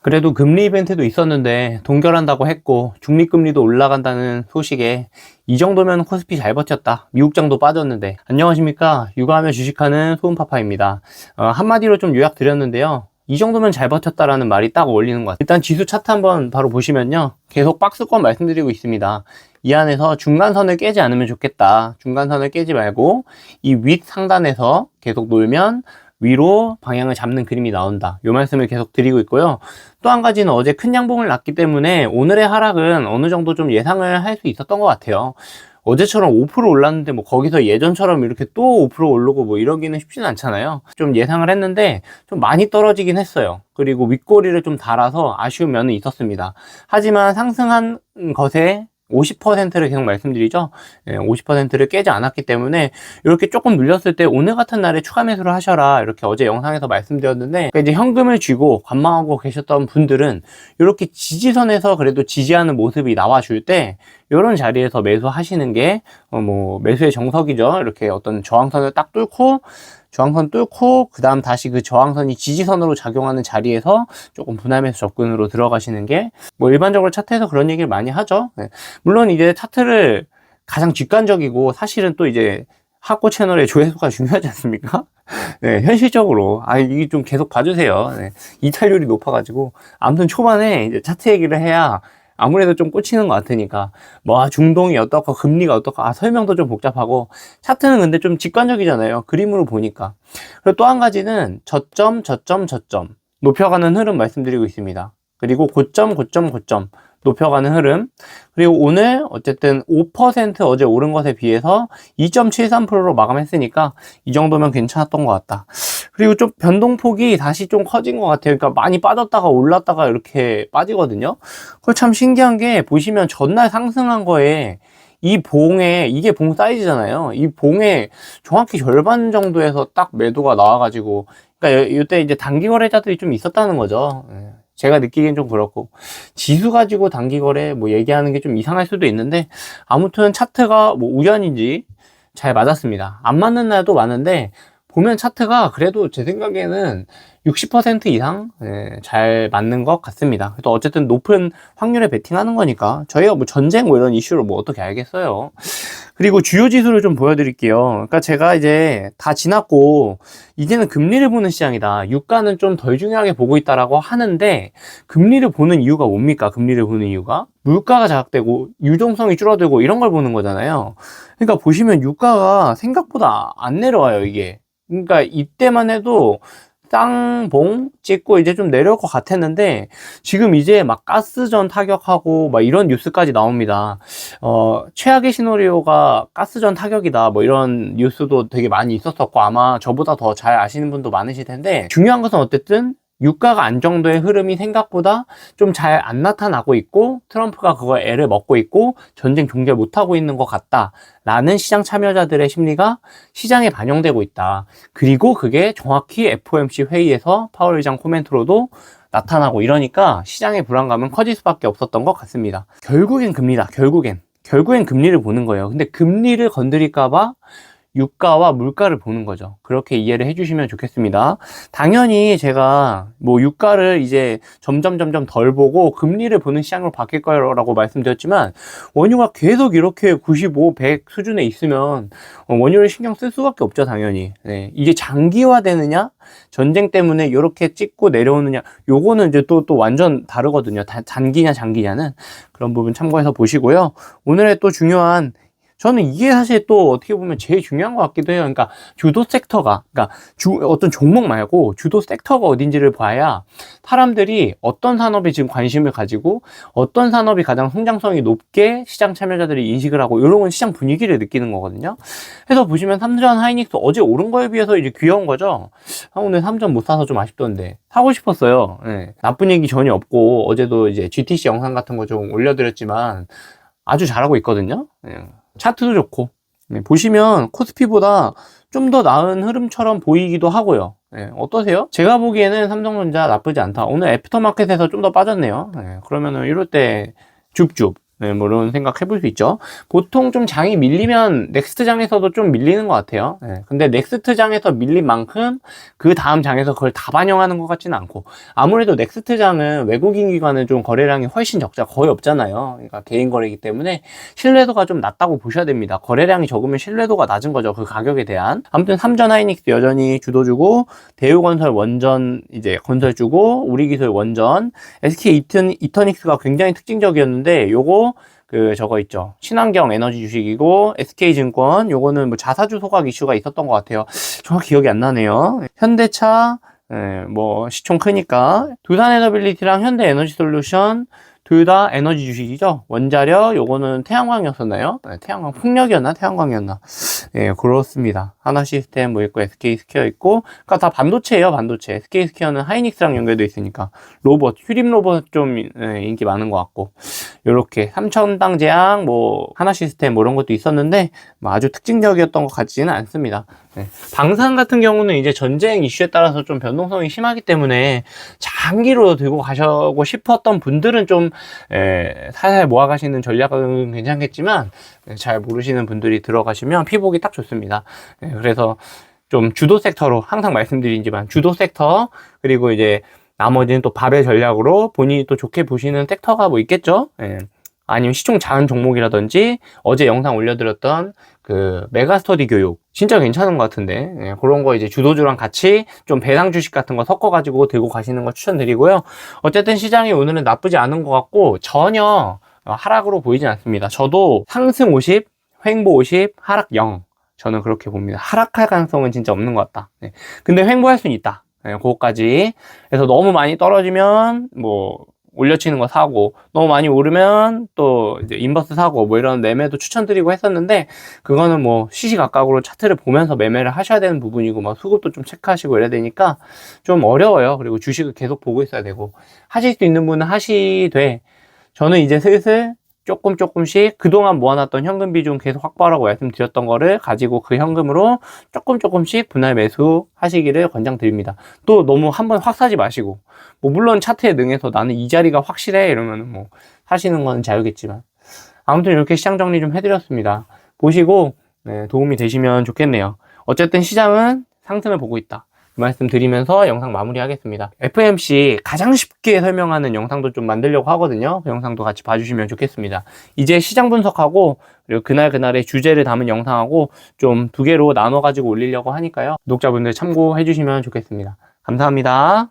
그래도 금리 이벤트도 있었는데 동결한다고 했고 중립금리도 올라간다는 소식에 이 정도면 코스피 잘 버텼다. 미국장도 빠졌는데. 안녕하십니까, 육아하며 주식하는 소은파파입니다. 한마디로 좀 요약 드렸는데요, 이 정도면 잘 버텼다라는 말이 딱 어울리는 것 같아요. 일단 지수 차트 한번 바로 보시면요, 계속 박스권 말씀드리고 있습니다. 이 안에서 중간선을 깨지 않으면 좋겠다. 중간선을 깨지 말고 이 윗 상단에서 계속 놀면 위로 방향을 잡는 그림이 나온다. 이 말씀을 계속 드리고 있고요. 또 한 가지는 어제 큰 양봉을 났기 때문에 오늘의 하락은 어느 정도 좀 예상을 할 수 있었던 것 같아요. 어제처럼 5% 올랐는데 뭐 거기서 예전처럼 이렇게 또 5% 오르고 뭐 이러기는 쉽지는 않잖아요. 좀 예상을 했는데 좀 많이 떨어지긴 했어요. 그리고 윗꼬리를 좀 달아서 아쉬운 면은 있었습니다. 하지만 상승한 것에 50%를 계속 말씀드리죠. 50%를 깨지 않았기 때문에 이렇게 조금 눌렸을 때 오늘 같은 날에 추가 매수를 하셔라, 이렇게 어제 영상에서 말씀드렸는데, 그러니까 이제 현금을 쥐고 관망하고 계셨던 분들은 이렇게 지지선에서 그래도 지지하는 모습이 나와줄 때 이런 자리에서 매수하시는 게 뭐 매수의 정석이죠. 이렇게 어떤 저항선을 딱 뚫고, 저항선 뚫고 그 다음 다시 그 저항선이 지지선으로 작용하는 자리에서 조금 분할매수 접근으로 들어가시는 게 뭐 일반적으로 차트에서 그런 얘기를 많이 하죠. 물론 이제 차트를 가장 직관적이고 사실은 또 이제 하고 채널의 조회수가 중요하지 않습니까? 네, 현실적으로 이게 좀 계속 봐주세요. 네, 이탈률이 높아가지고. 아무튼 초반에 이제 차트 얘기를 해야 아무래도 좀 꽂히는 것 같으니까, 뭐 중동이 어떻고 금리가 어떻고 설명도 좀 복잡하고, 차트는 근데 좀 직관적이잖아요, 그림으로 보니까. 그리고 또 한 가지는 저점 높여가는 흐름 말씀드리고 있습니다. 그리고 고점 높여가는 흐름. 그리고 오늘 어쨌든 5% 어제 오른 것에 비해서 2.73%로 마감했으니까 이 정도면 괜찮았던 것 같다. 그리고 좀 변동폭이 다시 좀 커진 것 같아요. 그러니까 많이 빠졌다가 올랐다가 이렇게 빠지거든요. 그거 참 신기한 게, 보시면 전날 상승한 거에 이 봉에, 이게 봉 사이즈잖아요. 이 봉에 정확히 절반 정도에서 딱 매도가 나와가지고, 그러니까 이때 이제 단기 거래자들이 좀 있었다는 거죠. 제가 느끼기엔 좀 그렇고, 지수 가지고 단기 거래 뭐 얘기하는 게 좀 이상할 수도 있는데, 아무튼 차트가 뭐 우연인지 잘 맞았습니다. 안 맞는 날도 많은데 보면 차트가 그래도 제 생각에는 60% 이상 잘 맞는 것 같습니다. 그래도 어쨌든 높은 확률에 베팅하는 거니까 저희가 뭐 전쟁 뭐 이런 이슈를 뭐 어떻게 알겠어요. 그리고 주요 지수를 좀 보여드릴게요. 그러니까 제가 이제 다 지났고 이제는 금리를 보는 시장이다, 유가는 좀 덜 중요하게 보고 있다라고 하는데, 금리를 보는 이유가 뭡니까? 금리를 보는 이유가 물가가 자극되고 유동성이 줄어들고 이런 걸 보는 거잖아요. 그러니까 보시면 유가가 생각보다 안 내려와요, 이게. 그러니까 이때만 해도 쌍봉 찍고 이제 좀 내려올 것 같았는데, 지금 이제 막 가스전 타격하고 막 이런 뉴스까지 나옵니다. 최악의 시나리오가 가스전 타격이다, 뭐 이런 뉴스도 되게 많이 있었었고, 아마 저보다 더 잘 아시는 분도 많으실 텐데, 중요한 것은 어쨌든 유가가 안정도의 흐름이 생각보다 좀 잘 안 나타나고 있고, 트럼프가 그거 애를 먹고 있고 전쟁 종결 못하고 있는 것 같다 라는 시장 참여자들의 심리가 시장에 반영되고 있다. 그리고 그게 정확히 FOMC 회의에서 파월 의장 코멘트로도 나타나고, 이러니까 시장의 불안감은 커질 수밖에 없었던 것 같습니다. 결국엔 금리다. 결국엔 금리를 보는 거예요. 근데 금리를 건드릴까봐 유가와 물가를 보는 거죠. 그렇게 이해를 해주시면 좋겠습니다. 당연히 제가 뭐 유가를 이제 점점 덜 보고 금리를 보는 시장으로 바뀔 거라고 말씀드렸지만, 원유가 계속 이렇게 95, 100 수준에 있으면 원유를 신경 쓸 수밖에 없죠, 당연히. 이게 장기화되느냐, 전쟁 때문에 이렇게 찍고 내려오느냐, 요거는 이제 또 완전 다르거든요. 단기냐 장기냐는. 그런 부분 참고해서 보시고요. 오늘의 또 중요한, 저는 이게 사실 또 어떻게 보면 제일 중요한 것 같기도 해요. 그러니까 주도 섹터가, 그러니까 어떤 종목 말고 주도 섹터가 어딘지를 봐야 사람들이 어떤 산업에 지금 관심을 가지고 어떤 산업이 가장 성장성이 높게 시장 참여자들이 인식을 하고, 이런 건 시장 분위기를 느끼는 거거든요. 그래서 보시면 삼전 하이닉스 어제 오른 거에 비해서 이제 귀여운 거죠. 오늘 삼전 못 사서 좀 아쉽던데 사고 싶었어요. 나쁜 얘기 전혀 없고, 어제도 이제 GTC 영상 같은 거 좀 올려드렸지만 아주 잘하고 있거든요. 차트도 좋고, 보시면 코스피보다 좀 더 나은 흐름처럼 보이기도 하고요. 어떠세요? 제가 보기에는 삼성전자 나쁘지 않다. 오늘 애프터마켓에서 좀 더 빠졌네요. 그러면은 이럴 때 줍줍 네, 뭐 이런 생각 해볼 수 있죠. 보통 좀 장이 밀리면 넥스트 장에서도 좀 밀리는 것 같아요. 네, 근데 넥스트 장에서 밀린 만큼 그 다음 장에서 그걸 다 반영하는 것 같지는 않고, 아무래도 넥스트 장은 외국인 기관은 좀 거래량이 훨씬 적자, 거의 없잖아요. 그러니까 개인 거래이기 때문에 신뢰도가 좀 낮다고 보셔야 됩니다. 거래량이 적으면 신뢰도가 낮은 거죠. 그 가격에 대한. 아무튼 삼전 하이닉스 여전히 주도주고, 대우건설 원전 이제 건설주고, 우리기술 원전, SK 이터닉스가 굉장히 특징적이었는데, 요거 저거 있죠. 친환경 에너지 주식이고, SK증권, 요거는 뭐 자사주 소각 이슈가 있었던 것 같아요. 정확히 기억이 안 나네요. 현대차, 뭐 시총 크니까. 두산에너빌리티랑 현대에너지솔루션 둘 다 에너지 주식이죠. 원자력, 요거는 태양광이었었나요? 네, 태양광, 풍력이었나? 태양광이었나? 예, 그렇습니다. 하나시스템 뭐 있고, SK스퀘어 있고, 그러니까 다 반도체예요, 반도체. SK스퀘어는 하이닉스랑 연결돼 있으니까. 로봇, 휴림 로봇 좀 인기 많은 것 같고. 요렇게 삼천당 제약, 뭐 하나시스템 뭐 이런 것도 있었는데, 뭐 아주 특징적이었던 것 같지는 않습니다. 네. 방산 같은 경우는 이제 전쟁 이슈에 따라서 좀 변동성이 심하기 때문에 장기로 들고 가시고 싶었던 분들은 좀 살살 모아가시는 전략은 괜찮겠지만, 잘 모르시는 분들이 들어가시면 피복이 딱 좋습니다. 그래서 좀 주도 섹터로 항상 말씀드리지만 주도 섹터, 그리고 이제 나머지는 또 밥의 전략으로 본인이 또 좋게 보시는 섹터가 뭐 있겠죠. 아니면 시총 작은 종목이라든지 어제 영상 올려드렸던 그 메가스터디 교육 진짜 괜찮은 것 같은데, 그런 거 이제 주도주랑 같이 좀 배당 주식 같은 거 섞어가지고 들고 가시는 거 추천드리고요. 어쨌든 시장이 오늘은 나쁘지 않은 것 같고 전혀 하락으로 보이진 않습니다. 저도 상승 50, 횡보 50, 하락 0. 저는 그렇게 봅니다. 하락할 가능성은 진짜 없는 것 같다. 근데 횡보할 수는 있다. 그거까지. 그래서 너무 많이 떨어지면 뭐 올려치는 거 사고, 너무 많이 오르면 또 이제 인버스 사고, 뭐 이런 매매도 추천드리고 했었는데, 그거는 뭐 시시각각으로 차트를 보면서 매매를 하셔야 되는 부분이고, 막 수급도 좀 체크하시고 이래야 되니까 좀 어려워요. 그리고 주식을 계속 보고 있어야 되고, 하실 수 있는 분은 하시되, 저는 이제 슬슬 조금씩 그동안 모아놨던 현금 비중 계속 확보하라고 말씀드렸던 거를 가지고 그 현금으로 조금씩 분할 매수 하시기를 권장드립니다. 또 너무 한번 확 사지 마시고, 뭐 물론 차트에 능해서 나는 이 자리가 확실해 이러면 뭐 사시는 건 자유겠지만, 아무튼 이렇게 시장 정리 좀 해드렸습니다. 보시고 도움이 되시면 좋겠네요. 어쨌든 시장은 상승을 보고 있다, 그 말씀 드리면서 영상 마무리하겠습니다. FMC 가장 쉽게 설명하는 영상도 좀 만들려고 하거든요. 그 영상도 같이 봐주시면 좋겠습니다. 이제 시장 분석하고, 그리고 그날의 주제를 담은 영상하고 좀 두 개로 나눠 가지고 올리려고 하니까요. 구독자분들 참고해 주시면 좋겠습니다. 감사합니다.